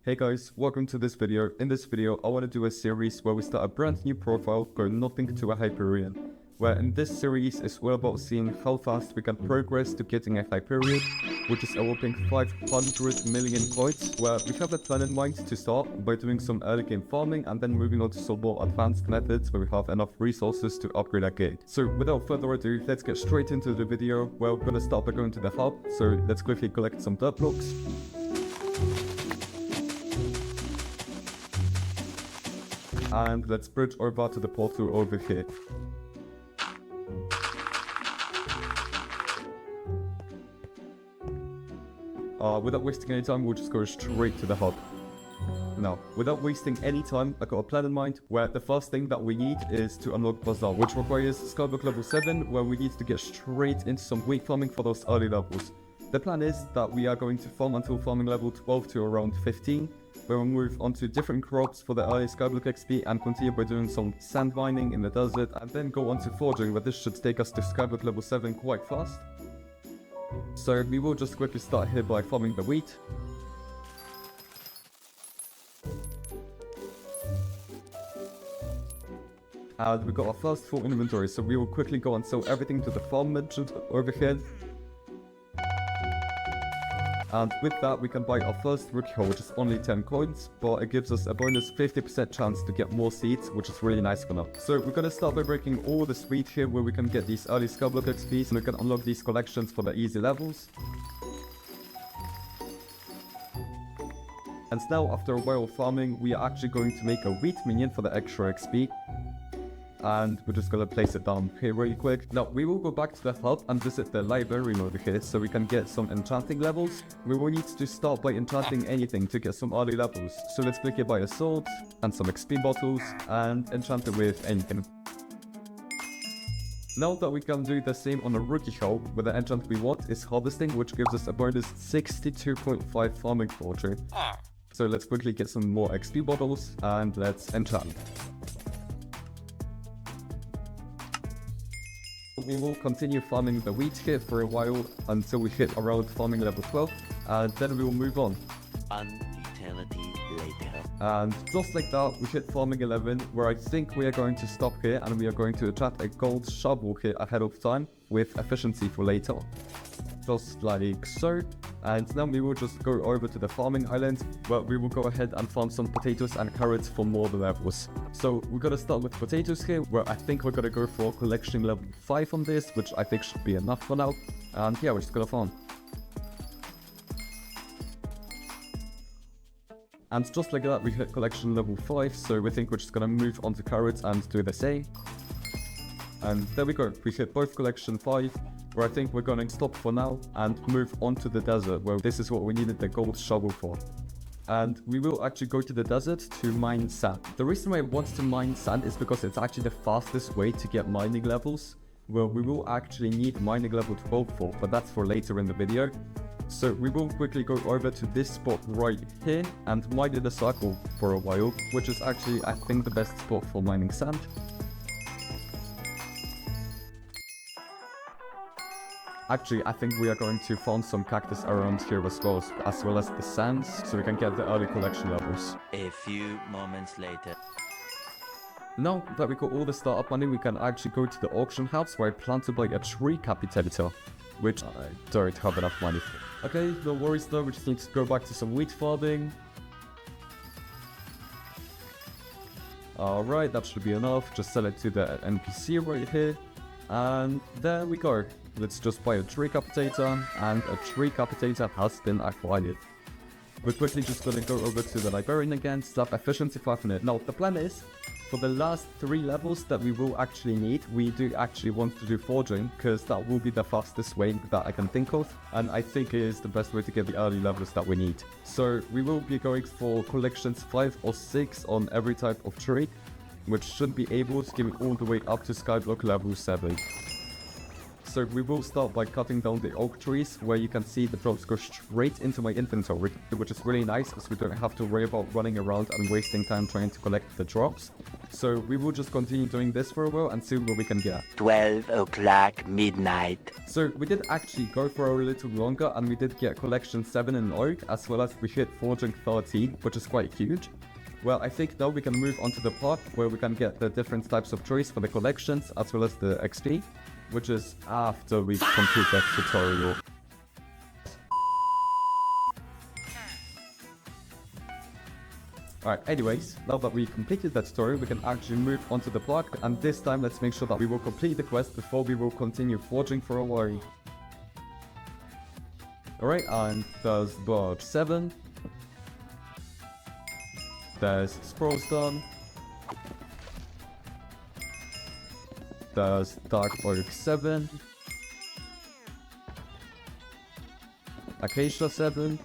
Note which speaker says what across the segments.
Speaker 1: Hey guys, welcome to this video. In this video, I want to do a series where we start a brand new profile, go nothing to a Hyperion. Where in this series is all about seeing how fast we can progress to getting a Hyperion, which is a whopping 500 million coins, where we have a plan in mind to start by doing some early game farming and then moving on to some more advanced methods where we have enough resources to upgrade our gate. So without further ado, let's get straight into the video where we're going to start by going to the hub. So let's quickly collect some dirt blocks. And let's bridge over to the portal over here. Without wasting any time, we'll just go straight to the hub. Now, without wasting any time, I got a plan in mind where the first thing that we need is to unlock Bazaar, which requires Skyblock level 7, where we need to get straight into some wheat farming for those early levels. The plan is that we are going to farm until farming level 12 to around 15, where we'll move on to different crops for the early Skyblock XP and continue by doing some sand mining in the desert, and then go on to forging, where this should take us to Skyblock level 7 quite fast. So we will just quickly start here by farming the wheat. And we got our first full inventory, so we will quickly go and sell everything to the farm merchant over here. And with that, we can buy our first rookie haul, which is only 10 coins, but it gives us a bonus 50% chance to get more seeds, which is really nice for now. So we're gonna start by breaking all the wheat here, where we can get these early Skyblock XPs, and we can unlock these collections for the easy levels. And now, after a while of farming, we are actually going to make a wheat minion for the extra XP. And we're just gonna place it down here really quick. Now, we will go back to the hub and visit the library over here so we can get some enchanting levels. We will need to start by enchanting anything to get some early levels. So let's quickly buy a sword and some XP bottles and enchant it with anything. Now that we can do the same on a rookie haul, where the enchant we want is harvesting, which gives us a bonus 62.5 farming fortune. So let's quickly get some more XP bottles and let's enchant. We will continue farming the wheat here for a while until we hit around farming level 12, and then we will move on.
Speaker 2: An eternity later.
Speaker 1: And just like that, we hit farming 11, where I think we are going to stop here and we are going to attract a gold shovel here ahead of time with efficiency for later. Just like so. And now we will just go over to the farming island, where we will go ahead and farm some potatoes and carrots for more levels. So we're gonna start with potatoes here, where I think we're gonna go for collection level 5 on this, which I think should be enough for now. And yeah, we're just gonna farm. And just like that, we hit collection level 5, so we think we're just gonna move on to carrots and do the same. And there we go, we hit both collection 5. Where I think we're going to stop for now and move on to the desert, where this is what we needed the gold shovel for. And we will actually go to the desert to mine sand. The reason why I want to mine sand is because it's actually the fastest way to get mining levels, where we will actually need mining level 12 for, but that's for later in the video. So we will quickly go over to this spot right here and mine in a circle for a while, which is actually, I think, the best spot for mining sand. Actually, I think we are going to farm some cactus around here as well as the sands, so we can get the early collection levels.
Speaker 2: A few moments later.
Speaker 1: Now that we got all the startup money, we can actually go to the auction house, where I plan to buy a tree capitator, which I don't have enough money for. Okay, no worries though, we just need to go back to some wheat farming. Alright, that should be enough. Just sell it to the NPC right here. And there we go. Let's just buy a tree capitator, and a tree capitator has been acquired. We're quickly just gonna go over to the librarian again, slap efficiency 500. Now the plan is, for the last 3 levels that we will actually need, we do actually want to do forging, because that will be the fastest way that I can think of, and I think it is the best way to get the early levels that we need. So we will be going for collections 5 or 6 on every type of tree, which should be able to give it all the way up to Skyblock level 7. So we will start by cutting down the oak trees, where you can see the drops go straight into my inventory, which is really nice because we don't have to worry about running around and wasting time trying to collect the drops. So we will just continue doing this for a while and see what we can get.
Speaker 2: 12 o'clock midnight.
Speaker 1: So we did actually go for a little longer, and we did get collection 7 in oak, as well as we hit forging 13, which is quite huge. Well, I think now we can move on to the part where we can get the different types of trees for the collections, as well as the XP, which is after we complete that tutorial. Alright, anyways, now that we completed that tutorial, we can actually move on to the part, and this time let's make sure that we will complete the quest before we will continue forging for a while. Alright, and there's Barge 7. There's Scrollstone. There's Dark Oak 7. Acacia 7.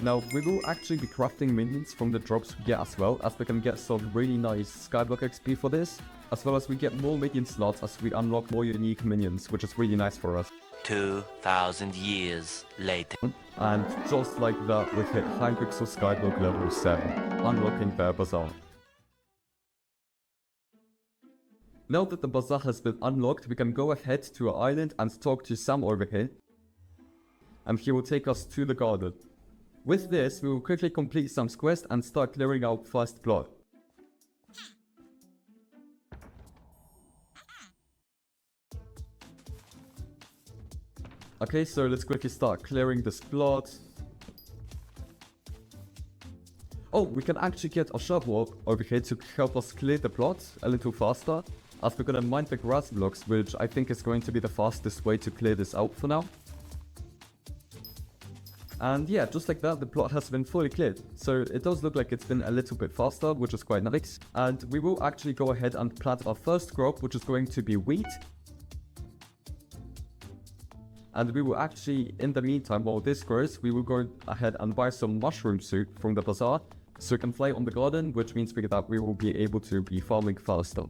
Speaker 1: Now, we will actually be crafting minions from the drops we get as well, as we can get some really nice Skyblock XP for this, as well as we get more minion slots as we unlock more unique minions, which is really nice for us.
Speaker 2: 2,000 years later.
Speaker 1: And just like that, we hit Hypixel Skyblock level 7, unlocking the bazaar. Now that the bazaar has been unlocked, we can go ahead to our island and talk to Sam over here. And he will take us to the garden. With this, we will quickly complete Sam's quest and start clearing out first blood. Okay, so let's quickly start clearing this plot. Oh, we can actually get a shovel over here to help us clear the plot a little faster, as we're gonna mine the grass blocks, which I think is going to be the fastest way to clear this out for now. And yeah, just like that, the plot has been fully cleared. So it does look like it's been a little bit faster, which is quite nice. And we will actually go ahead and plant our first crop, which is going to be wheat. And we will actually, in the meantime, while this grows, we will go ahead and buy some mushroom soup from the bazaar, so we can fly on the garden, which means that we will be able to be farming faster.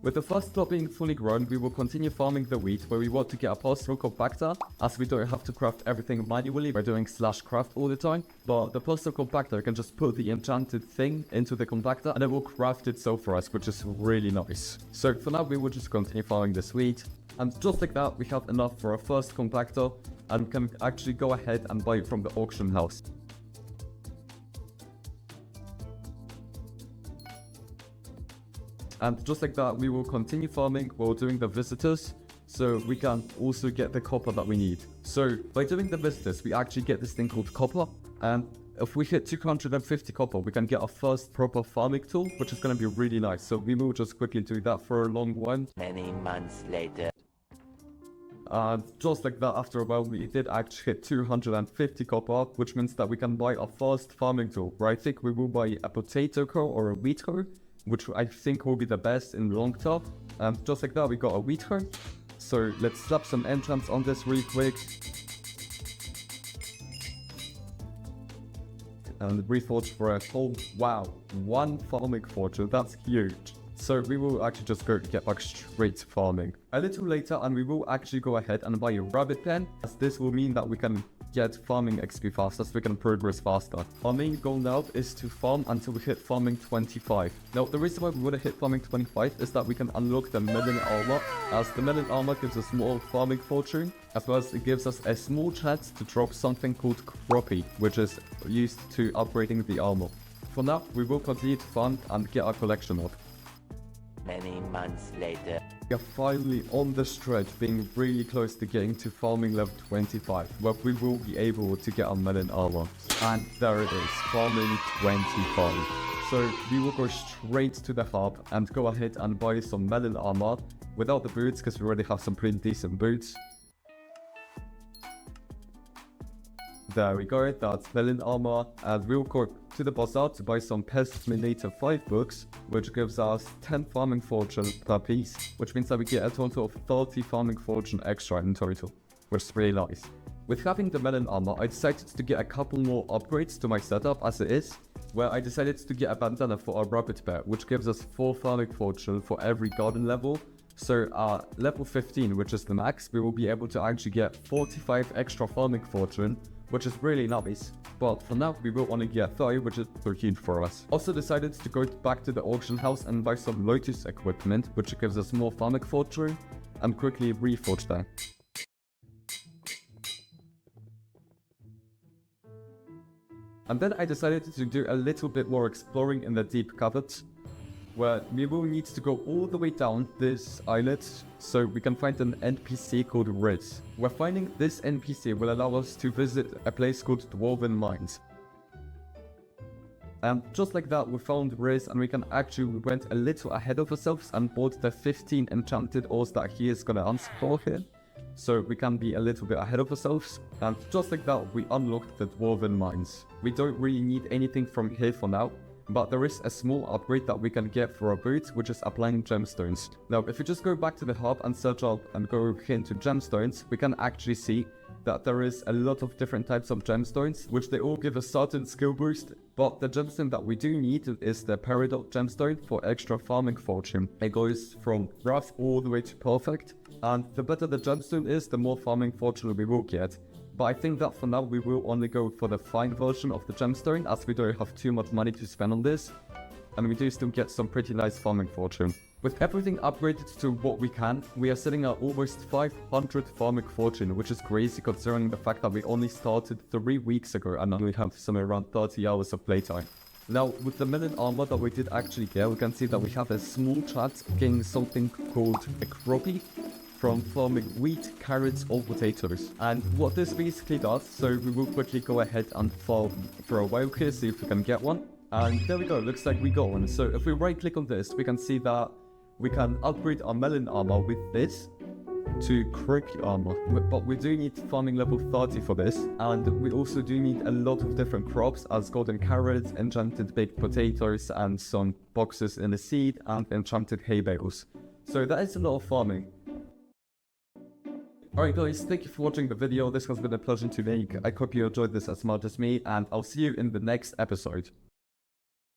Speaker 1: With the first plot being fully grown, we will continue farming the wheat, where we want to get a postal compactor, as we don't have to craft everything manually by doing /craft all the time. But the postal compactor can just put the enchanted thing into the compactor and it will craft itself for us, which is really nice. So for now, we will just continue farming this wheat. And just like that, we have enough for our first compactor and can actually go ahead and buy it from the auction house. And just like that, we will continue farming while doing the visitors, so we can also get the copper that we need. So by doing the visitors, we actually get this thing called copper, and if we hit 250 copper, we can get our first proper farming tool, which is going to be really nice. So we will just quickly do that for a long one.
Speaker 2: Many months later.
Speaker 1: And just like that, after a while, we did actually hit 250 copper, which means that we can buy our first farming tool, where I think we will buy a potato hoe or a wheat hoe, which I think will be the best in the long term. And just like that, we got a wheat hoe. So let's slap some enchants on this really quick. And reforge for a whole, wow, 1 farming fortune, that's huge. So we will actually just get back straight to farming. A little later, and we will actually go ahead and buy a rabbit pen, as this will mean that we can get farming XP faster, so we can progress faster. Our main goal now is to farm until we hit farming 25. Now, the reason why we want to hit farming 25 is that we can unlock the melon armor, as the melon armor gives us more farming fortune, as well as it gives us a small chance to drop something called Croppy, which is used to upgrading the armor. For now, we will continue to farm and get our collection up.
Speaker 2: Many months later.
Speaker 1: We are finally on the stretch, being really close to getting to farming level 25, where we will be able to get our melon armor. And there it is, farming 25. So we will go straight to the hub and go ahead and buy some melon armor without the boots, because we already have some pretty decent boots. There we go, that's melon armor, and we'll go to the bazaar to buy some Pest Minator 5 books, which gives us 10 farming fortune per piece, which means that we get a total of 30 farming fortune extra in total, which is really nice. With having the melon armor, I decided to get a couple more upgrades to my setup as it is, where I decided to get a bandana for our rabbit pet, which gives us 4 farming fortune for every garden level. So level 15, which is the max, we will be able to actually get 45 extra farming fortune, which is really nice. But for now, we will only get 30, which is 13 for us. Also decided to go back to the auction house and buy some Lotus equipment, which gives us more farming fortune, and quickly reforge that. And then I decided to do a little bit more exploring in the deep caverns, where we will need to go all the way down this islet so we can find an NPC called Riz. We're finding this NPC will allow us to visit a place called Dwarven Mines. And just like that, we found Riz, and we went a little ahead of ourselves and bought the 15 enchanted ores that he is gonna unscroll here. So we can be a little bit ahead of ourselves, and just like that, we unlocked the Dwarven Mines. We don't really need anything from here for now, but there is a small upgrade that we can get for our boots, which is applying gemstones. Now, if we just go back to the hub and search up and go into gemstones, we can actually see that there is a lot of different types of gemstones, which they all give a certain skill boost, but the gemstone that we do need is the Peridot gemstone for extra farming fortune. It goes from rough all the way to perfect, and the better the gemstone is, the more farming fortune we will get. But I think that for now we will only go for the fine version of the gemstone, as we don't have too much money to spend on this, and we do still get some pretty nice farming fortune. With everything upgraded to what we can, we are sitting at almost 500 farming fortune, which is crazy considering the fact that we only started 3 weeks ago and only have somewhere around 30 hours of playtime. Now, with the melon armor that we did actually get, we can see that we have a small chance of getting something called a croppy from farming wheat, carrots, or potatoes. And what this basically does, so we will quickly go ahead and farm for a while here, see if we can get one. And there we go, looks like we got one. So if we right click on this, we can see that we can upgrade our melon armor with this to croaky armor. But we do need farming level 30 for this, and we also do need a lot of different crops as golden carrots, enchanted baked potatoes, and some boxes in the seed, and enchanted hay bales. So that is a lot of farming. Alright guys, thank you for watching the video. This has been a pleasure to make. I hope you enjoyed this as much as me, and I'll see you in the next episode.